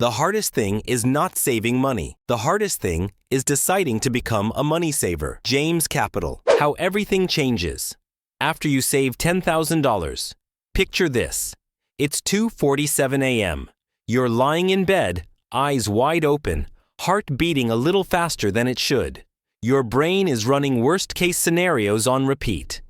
The hardest thing is not saving money. The hardest thing is deciding to become a money saver. James Capital. How everything changes. After you save $10,000. Picture this. It's 2:47 a.m. You're lying in bed, eyes wide open, heart beating a little faster than it should. Your brain is running worst-case scenarios on repeat.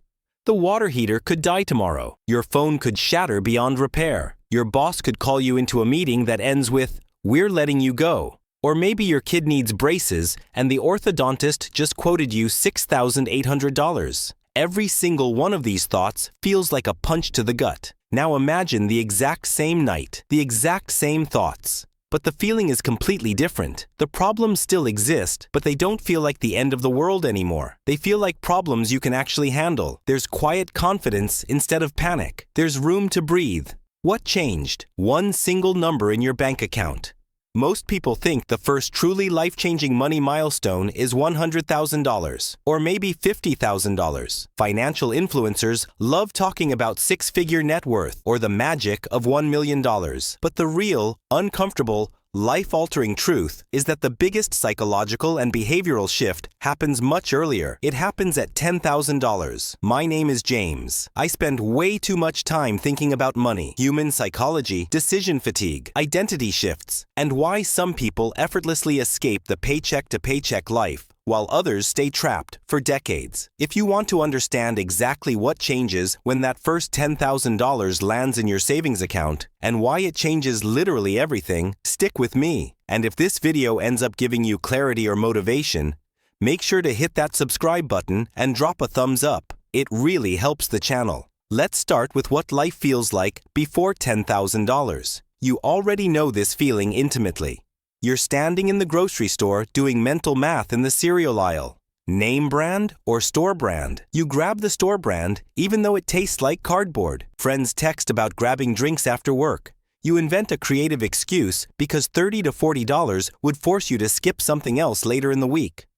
The water heater could die tomorrow. Your phone could shatter beyond repair. Your boss could call you into a meeting that ends with, "We're letting you go." Or maybe your kid needs braces and the orthodontist just quoted you $6,800. Every single one of these thoughts feels like a punch to the gut. Now imagine the exact same night, the exact same thoughts. But the feeling is completely different. The problems still exist, but they don't feel like the end of the world anymore. They feel like problems you can actually handle. There's quiet confidence instead of panic. There's room to breathe. What changed? One single number in your bank account. Most people think the first truly life-changing money milestone is $100,000 or maybe $50,000. Financial influencers love talking about six-figure net worth or the magic of $1 million. But the real, uncomfortable, life-altering truth is that the biggest psychological and behavioral shift happens much earlier. It happens at $10,000. My name is James. I spend way too much time thinking about money, human psychology, decision fatigue, identity shifts, and why some people effortlessly escape the paycheck-to-paycheck life while others stay trapped for decades. If you want to understand exactly what changes when that first $10,000 lands in your savings account and why it changes literally everything, stick with me. And if this video ends up giving you clarity or motivation, make sure to hit that subscribe button and drop a thumbs up. It really helps the channel. Let's start with what life feels like before $10,000. You already know this feeling intimately. You're standing in the grocery store doing mental math in the cereal aisle. Name brand or store brand? You grab the store brand even though it tastes like cardboard. Friends text about grabbing drinks after work. You invent a creative excuse because $30 to $40 would force you to skip something else later in the week.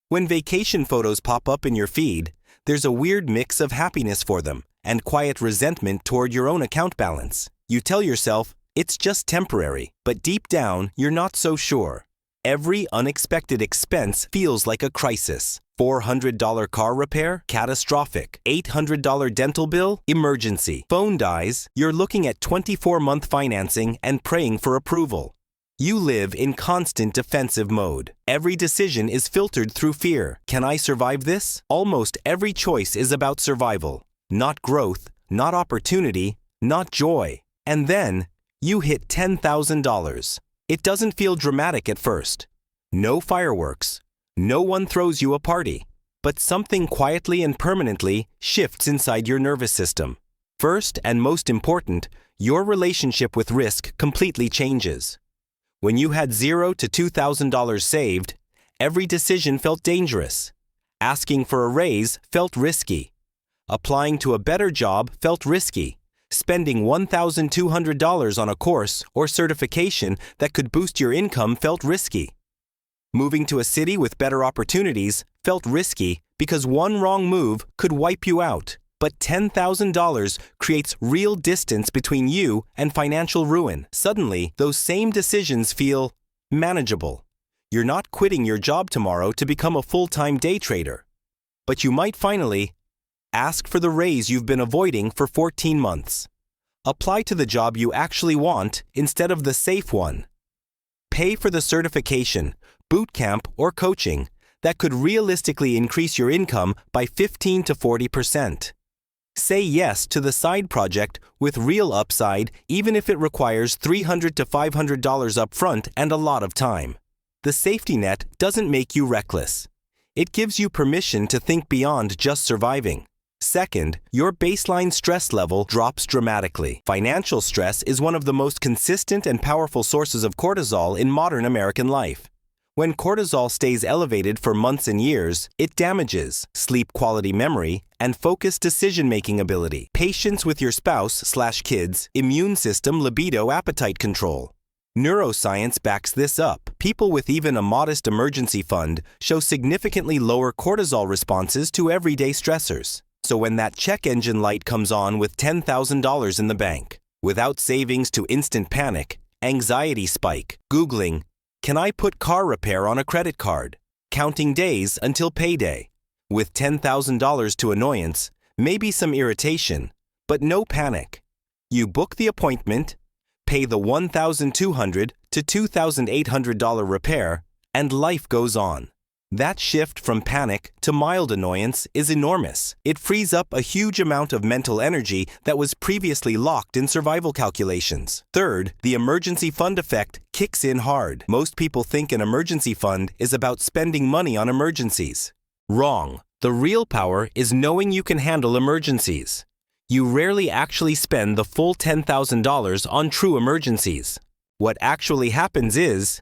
When vacation photos pop up in your feed, there's a weird mix of happiness for them and quiet resentment toward your own account balance. You tell yourself, it's just temporary, but deep down, you're not so sure. Every unexpected expense feels like a crisis. $400 car repair? Catastrophic. $800 dental bill? Emergency. Phone dies? You're looking at 24-month financing and praying for approval. You live in constant defensive mode. Every decision is filtered through fear. Can I survive this? Almost every choice is about survival. Not growth, not opportunity, not joy. And then, you hit $10,000. It doesn't feel dramatic at first. No fireworks. No one throws you a party. But something quietly and permanently shifts inside your nervous system. First and most important, your relationship with risk completely changes. When you had $0 to $2,000 saved, every decision felt dangerous. Asking for a raise felt risky. Applying to a better job felt risky. Spending $1,200 on a course or certification that could boost your income felt risky. Moving to a city with better opportunities felt risky because one wrong move could wipe you out. But $10,000 creates real distance between you and financial ruin. Suddenly, those same decisions feel manageable. You're not quitting your job tomorrow to become a full-time day trader. But you might finally ask for the raise you've been avoiding for 14 months. Apply to the job you actually want instead of the safe one. Pay for the certification, boot camp, or coaching that could realistically increase your income by 15 to 40%. Say yes to the side project with real upside even if it requires $300 to $500 upfront and a lot of time. The safety net doesn't make you reckless. It gives you permission to think beyond just surviving. Second, your baseline stress level drops dramatically. Financial stress is one of the most consistent and powerful sources of cortisol in modern American life. When cortisol stays elevated for months and years, it damages sleep quality, memory, and focused decision-making ability, patience with your spouse/kids, immune system, libido, appetite control. Neuroscience backs this up. People with even a modest emergency fund show significantly lower cortisol responses to everyday stressors. So when that check engine light comes on with $10,000 in the bank, without savings to instant panic, Anxiety spike. Googling, "Can I put car repair on a credit card?" Counting days until payday. With $10,000 to annoyance, maybe some irritation, but no panic. You book the appointment, pay the $1,200 to $2,800 repair, and life goes on. That shift from panic to mild annoyance is enormous. It frees up a huge amount of mental energy that was previously locked in survival calculations. Third, the emergency fund effect kicks in hard. Most people think an emergency fund is about spending money on emergencies. Wrong. The real power is knowing you can handle emergencies. You rarely actually spend the full $10,000 on true emergencies. What actually happens is,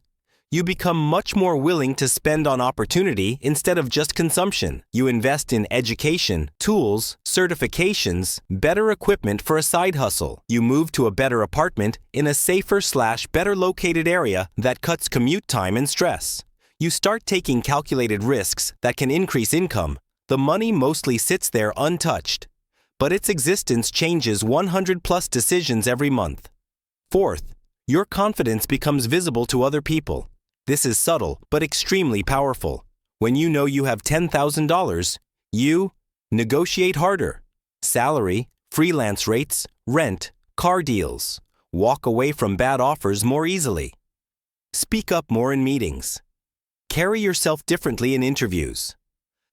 you become much more willing to spend on opportunity instead of just consumption. You invest in education, tools, certifications, better equipment for a side hustle. You move to a better apartment in a safer/better located area that cuts commute time and stress. You start taking calculated risks that can increase income. The money mostly sits there untouched, but its existence changes 100+ decisions every month. Fourth, your confidence becomes visible to other people. This is subtle, but extremely powerful. When you know you have $10,000, you negotiate harder. Salary, freelance rates, rent, car deals. Walk away from bad offers more easily. Speak up more in meetings. Carry yourself differently in interviews.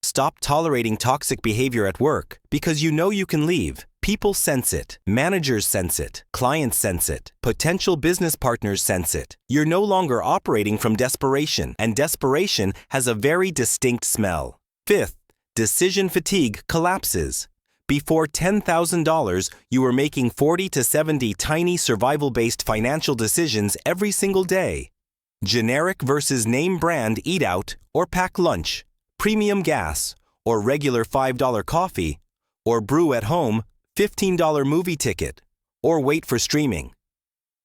Stop tolerating toxic behavior at work because you know you can leave. People sense it. Managers sense it. Clients sense it. Potential business partners sense it. You're no longer operating from desperation, and desperation has a very distinct smell. Fifth, decision fatigue collapses. Before $10,000, you were making 40 to 70 tiny survival-based financial decisions every single day. Generic versus name brand eat out or pack lunch, premium gas, or regular $5 coffee, or brew at home, $15 movie ticket, or wait for streaming.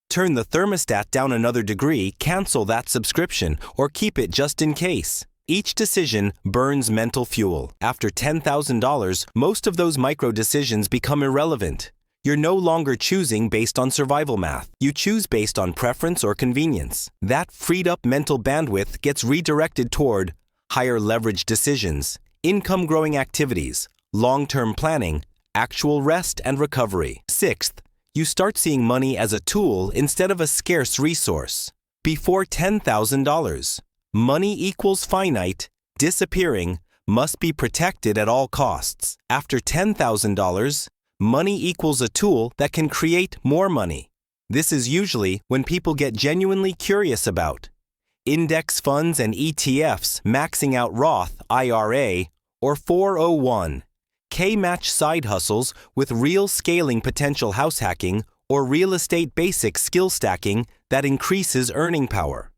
Turn the thermostat down another degree, cancel that subscription, or keep it just in case. Each decision burns mental fuel. After $10,000, most of those micro decisions become irrelevant. You're no longer choosing based on survival math. You choose based on preference or convenience. That freed up mental bandwidth gets redirected toward higher leverage decisions, income-growing activities, long-term planning, actual rest and recovery. Sixth, you start seeing money as a tool instead of a scarce resource. Before $10,000, money equals finite, disappearing, must be protected at all costs. After $10,000, money equals a tool that can create more money. This is usually when people get genuinely curious about index funds and ETFs maxing out Roth IRA or 401k match side hustles with real scaling potential house hacking or real estate basic skill stacking that increases earning power.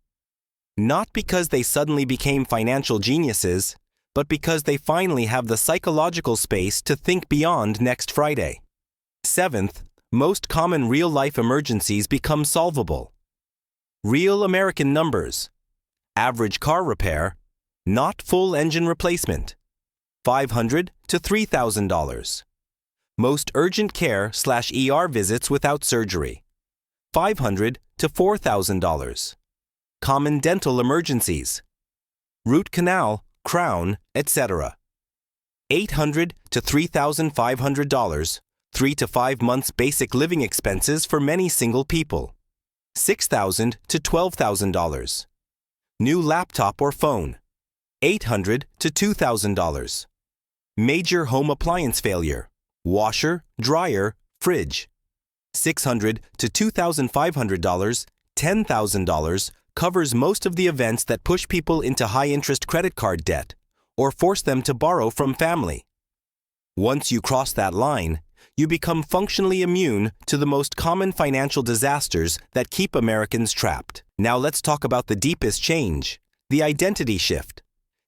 Not because they suddenly became financial geniuses, but because they finally have the psychological space to think beyond next Friday. Seventh, most common real-life emergencies become solvable. Real American numbers. Average car repair, not full engine replacement, $500 to $3,000. Most urgent care/ER visits without surgery, $500 to $4,000. Common dental emergencies, root canal, crown, etc. $800 to $3,500, 3 to 5 months basic living expenses for many single people, $6,000 to $12,000. New laptop or phone, $800 to $2,000. Major home appliance failure, washer, dryer, fridge, $600 to $2,500, $10,000 covers most of the events that push people into high-interest credit card debt or force them to borrow from family. Once you cross that line, you become functionally immune to the most common financial disasters that keep Americans trapped. Now let's talk about the deepest change, the identity shift.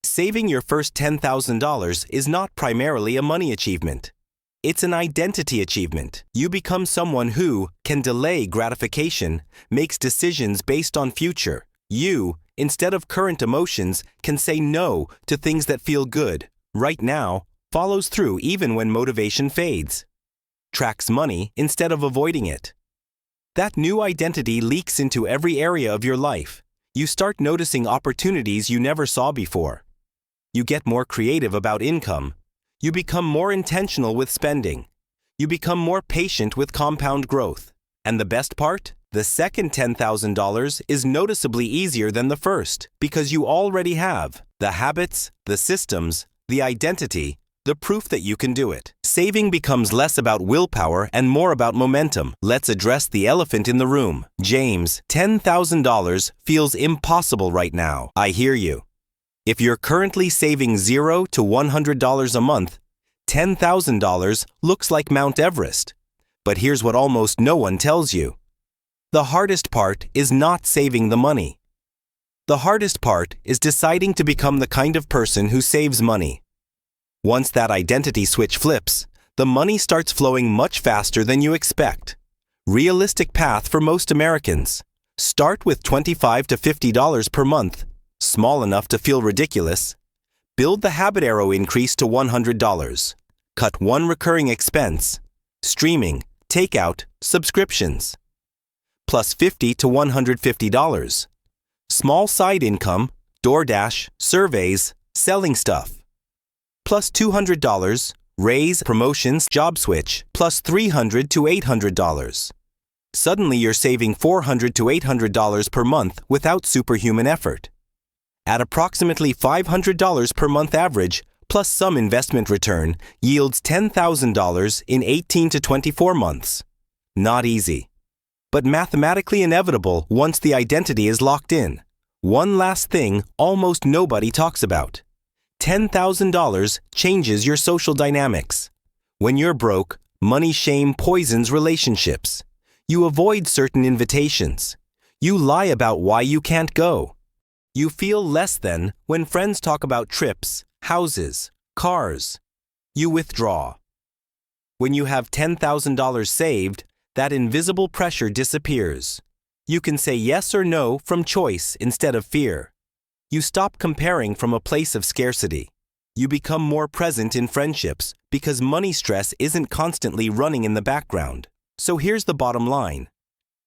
Saving your first $10,000 is not primarily a money achievement. It's an identity achievement. You become someone who can delay gratification, makes decisions based on future. You, instead of current emotions, can say no to things that feel good right now, follows through even when motivation fades. Tracks money instead of avoiding it. That new identity leaks into every area of your life. You start noticing opportunities you never saw before. You get more creative about income. You become more intentional with spending. You become more patient with compound growth. And the best part? The second $10,000 is noticeably easier than the first because you already have the habits, the systems, the identity, the proof that you can do it. Saving becomes less about willpower and more about momentum. Let's address the elephant in the room. James, $10,000 feels impossible right now. I hear you. If you're currently saving $0 to $100 a month, $10,000 looks like Mount Everest. But here's what almost no one tells you. The hardest part is not saving the money. The hardest part is deciding to become the kind of person who saves money. Once that identity switch flips, the money starts flowing much faster than you expect. Realistic path for most Americans. Start with $25 to $50 per month, small enough to feel ridiculous. Build the habit arrow increase to $100. Cut one recurring expense, streaming, takeout, subscriptions. Plus $50 to $150. Small side income, DoorDash, surveys, selling stuff. Plus $200, raise, promotions, job switch, plus $300 to $800. Suddenly you're saving $400 to $800 per month without superhuman effort. At approximately $500 per month average, plus some investment return, yields $10,000 in 18 to 24 months. Not easy, but mathematically inevitable once the identity is locked in. One last thing almost nobody talks about. $10,000 changes your social dynamics. When you're broke, money shame poisons relationships. You avoid certain invitations. You lie about why you can't go. You feel less than when friends talk about trips, houses, cars. You withdraw. When you have $10,000 saved, that invisible pressure disappears. You can say yes or no from choice instead of fear. You stop comparing from a place of scarcity. You become more present in friendships because money stress isn't constantly running in the background. So here's the bottom line.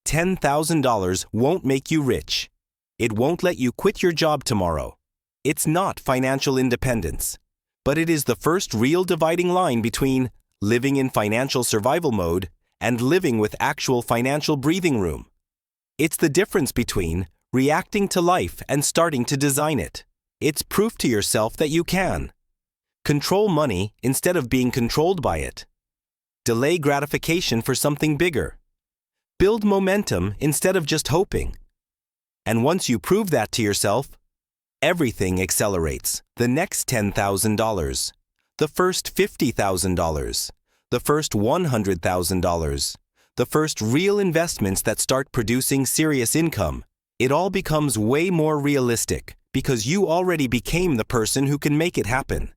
$10,000 won't make you rich. It won't let you quit your job tomorrow. It's not financial independence, but it is the first real dividing line between living in financial survival mode and living with actual financial breathing room. It's the difference between reacting to life and starting to design it. It's proof to yourself that you can. Control money instead of being controlled by it. Delay gratification for something bigger. Build momentum instead of just hoping. And once you prove that to yourself, everything accelerates. The next $10,000, the first $50,000, the first $100,000, the first real investments that start producing serious income. It all becomes way more realistic because you already became the person who can make it happen.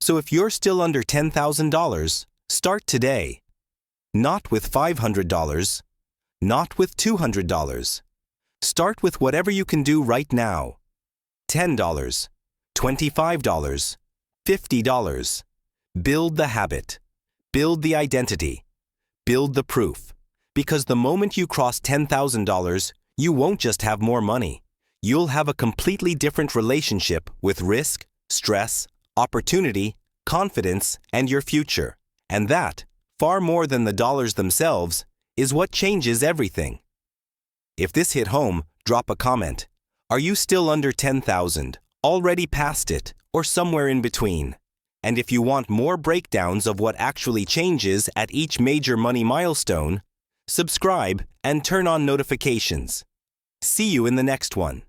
So if you're still under $10,000, start today. Not with $500, not with $200. Start with whatever you can do right now. $10, $25, $50. Build the habit. Build the identity. Build the proof. Because the moment you cross $10,000, you won't just have more money. You'll have a completely different relationship with risk, stress, opportunity, confidence, and your future. And that, far more than the dollars themselves, is what changes everything. If this hit home, drop a comment. Are you still under 10,000, already past it, or somewhere in between? And if you want more breakdowns of what actually changes at each major money milestone, subscribe and turn on notifications. See you in the next one.